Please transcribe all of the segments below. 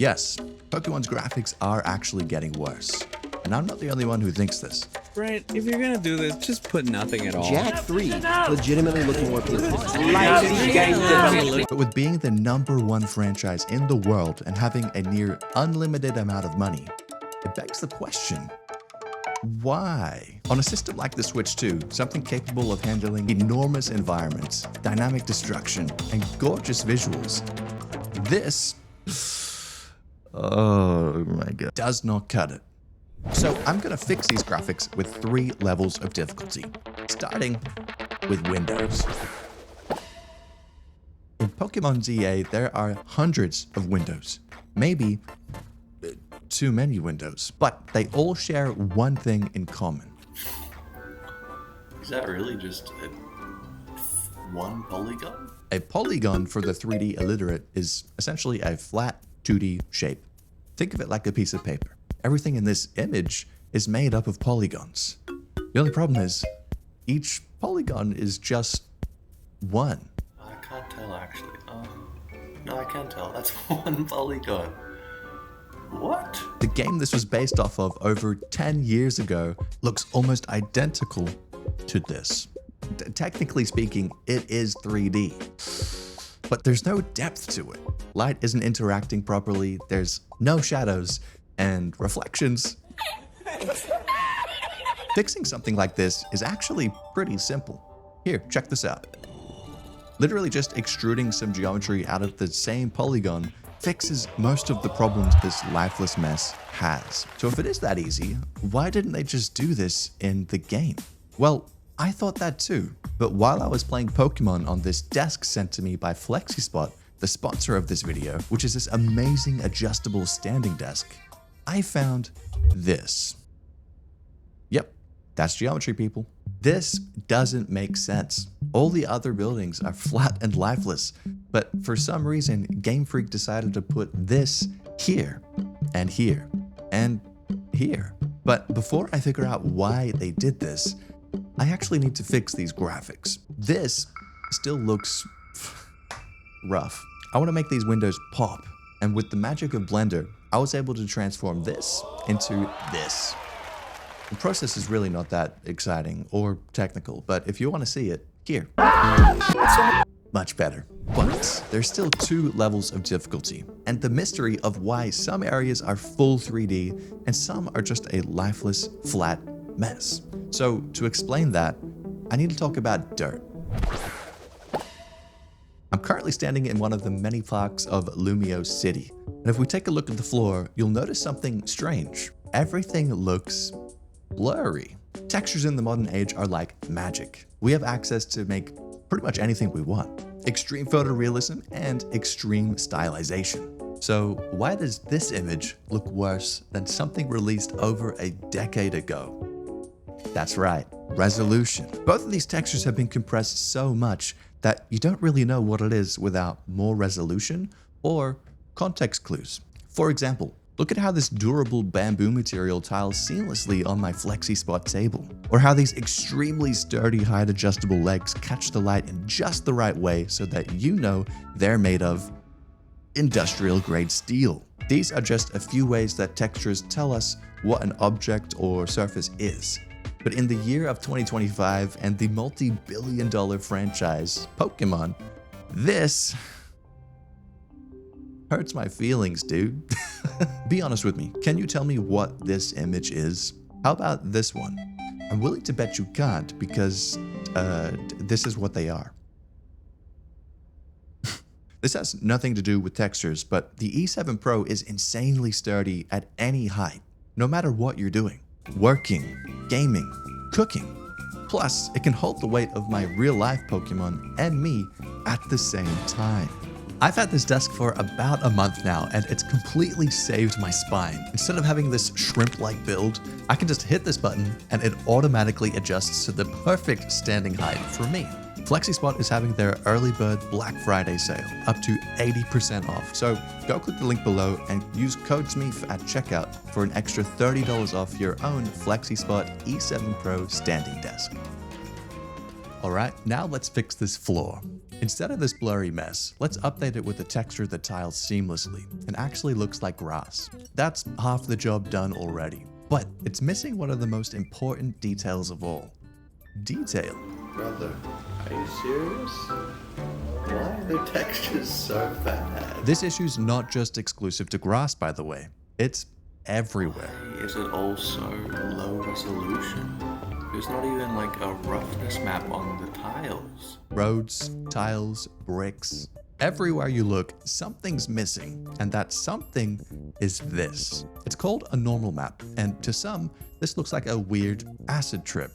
Yes, Pokemon's graphics are actually getting worse. And I'm not the only one who thinks this. Right, if you're gonna do this, just put nothing at all. Jack 3, legitimately looking more beautiful. But with being the #1 franchise in the world and having a near unlimited amount of money, it begs the question, why? On a system like the Switch 2, something capable of handling enormous environments, dynamic destruction, and gorgeous visuals, this, oh my god, does not cut it. So I'm gonna fix these graphics with 3 levels of difficulty, starting with Windows. In Pokemon ZA, there are hundreds of windows, maybe too many windows, but they all share one thing in common. Is that really just one polygon? A polygon for the 3D illiterate is essentially a flat 2D shape. Think of it like a piece of paper. Everything in this image is made up of polygons. The only problem is, each polygon is just one. I can't tell actually. No, I can't tell. That's one polygon. What? The game this was based off of over 10 years ago looks almost identical to this. Technically speaking, it is 3D, but there's no depth to it. Light isn't interacting properly, there's no shadows, and reflections. Fixing something like this is actually pretty simple. Here, check this out. Literally just extruding some geometry out of the same polygon fixes most of the problems this lifeless mess has. So if it is that easy, why didn't they just do this in the game? Well, I thought that too, but while I was playing Pokemon on this desk sent to me by FlexiSpot, the sponsor of this video, which is this amazing adjustable standing desk, I found this. Yep, that's geometry, people. This doesn't make sense. All the other buildings are flat and lifeless, but for some reason, Game Freak decided to put this here, and here, and here. But before I figure out why they did this, I actually need to fix these graphics. This still looks rough. I want to make these windows pop, and with the magic of Blender, I was able to transform this into this. The process is really not that exciting or technical, but if you want to see it, here. Much better. But there's still 2 levels of difficulty, and the mystery of why some areas are full 3D and some are just a lifeless, flat mess. So to explain that, I need to talk about dirt. I'm currently standing in one of the many parks of Lumio City, and if we take a look at the floor, you'll notice something strange. Everything looks blurry. Textures in the modern age are like magic. We have access to make pretty much anything we want. Extreme photorealism and extreme stylization. So why does this image look worse than something released over a decade ago? That's right, resolution. Both of these textures have been compressed so much that you don't really know what it is without more resolution or context clues. For example, look at how this durable bamboo material tiles seamlessly on my FlexiSpot table, or how these extremely sturdy height adjustable legs catch the light in just the right way so that you know they're made of industrial grade steel. These are just a few ways that textures tell us what an object or surface is. But in the year of 2025 and the multi-billion-dollar franchise, Pokemon, this hurts my feelings, dude. Be honest with me, can you tell me what this image is? How about this one? I'm willing to bet you can't because, this is what they are. This has nothing to do with textures, but the E7 Pro is insanely sturdy at any height, no matter what you're doing. Working, gaming, cooking. Plus, it can hold the weight of my real-life Pokemon and me at the same time. I've had this desk for about a month now, and it's completely saved my spine. Instead of having this shrimp-like build, I can just hit this button and it automatically adjusts to the perfect standing height for me. FlexiSpot is having their early bird Black Friday sale, up to 80% off. So go click the link below and use code Smeaf at checkout for an extra $30 off your own FlexiSpot E7 Pro standing desk. All right, now let's fix this floor. Instead of this blurry mess, let's update it with a texture that tiles seamlessly and actually looks like grass. That's half the job done already. But it's missing one of the most important details of all. Detail. Brother, are you serious? Why are the textures so bad? This issue's not just exclusive to grass, by the way. It's everywhere. Why is it all so low resolution? There's not even like a roughness map on the tiles. Roads, tiles, bricks. Everywhere you look, something's missing, and that something is this. It's called a normal map, and to some, this looks like a weird acid trip,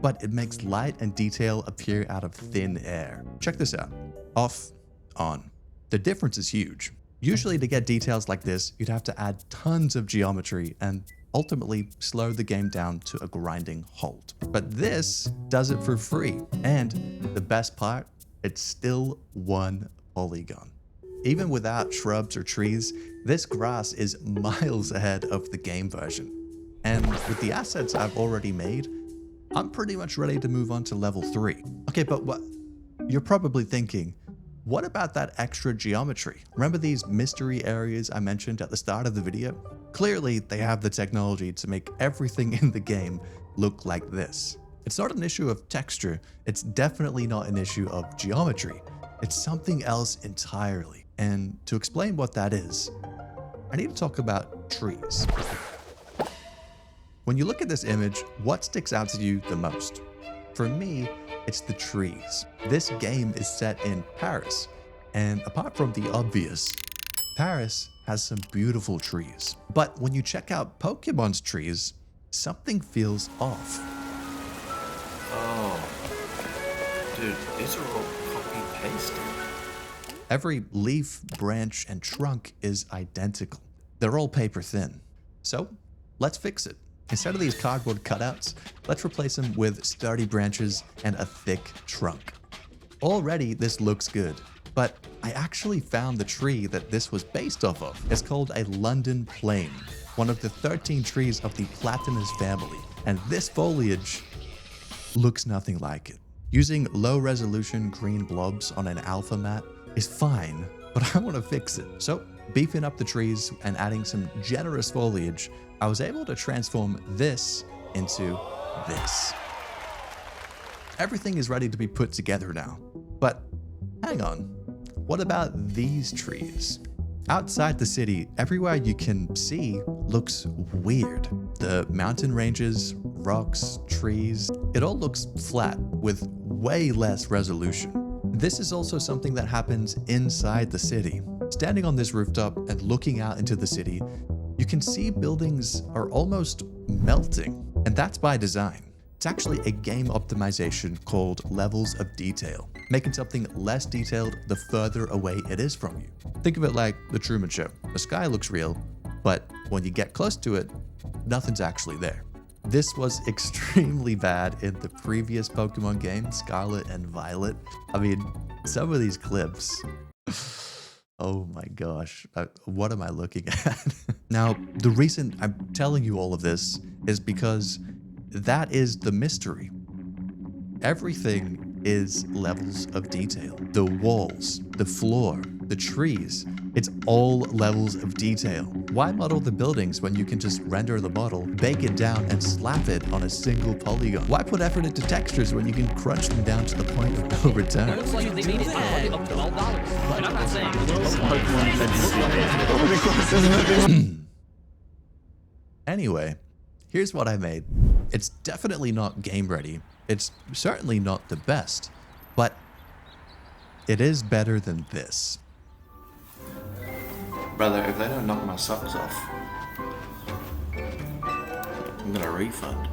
but it makes light and detail appear out of thin air. Check this out. Off, on. The difference is huge. Usually to get details like this, you'd have to add tons of geometry and ultimately slow the game down to a grinding halt. But this does it for free, and the best part, it's still one polygon. Even without shrubs or trees, this grass is miles ahead of the game version. And with the assets I've already made, I'm pretty much ready to move on to level 3. Okay, but what? You're probably thinking, what about that extra geometry? Remember these mystery areas I mentioned at the start of the video? Clearly, they have the technology to make everything in the game look like this. It's not an issue of texture, it's definitely not an issue of geometry. It's something else entirely. And to explain what that is, I need to talk about trees. When you look at this image, what sticks out to you the most? For me, it's the trees. This game is set in Paris, and apart from the obvious, Paris has some beautiful trees. But when you check out Pokemon's trees, something feels off. Oh, dude, these are all copy-pasted. Every leaf, branch, and trunk is identical. They're all paper thin. So let's fix it. Instead of these cardboard cutouts, let's replace them with sturdy branches and a thick trunk. Already this looks good, but I actually found the tree that this was based off of. It's called a London plane, one of the 13 trees of the Platinus family, and this foliage looks nothing like it. Using low resolution green blobs on an alpha mat is fine, but I want to fix it. So beefing up the trees and adding some generous foliage, I was able to transform this into this. Everything is ready to be put together now. But hang on, what about these trees? Outside the city, everywhere you can see looks weird. The mountain ranges, rocks, trees, it all looks flat with way less resolution. This is also something that happens inside the city. Standing on this rooftop and looking out into the city, you can see buildings are almost melting, and that's by design. It's actually a game optimization called levels of detail, making something less detailed the further away it is from you. Think of it like the Truman Show. The sky looks real, but when you get close to it, nothing's actually there. This was extremely bad in the previous Pokemon game, Scarlet and Violet. I mean, some of these clips, oh my gosh, what am I looking at? Now, the reason I'm telling you all of this is because that is the mystery. Everything is levels of detail. The walls, the floor, the trees, it's all levels of detail. Why model the buildings when you can just render the model, bake it down, and slap it on a single polygon? Why put effort into textures when you can crunch them down to the point of no return? Looks like they made it up to $12. And I'm not saying Anyway, here's what I made. It's definitely not game ready. It's certainly not the best, but it is better than this. Brother, if they don't knock my socks off, I'm gonna refund.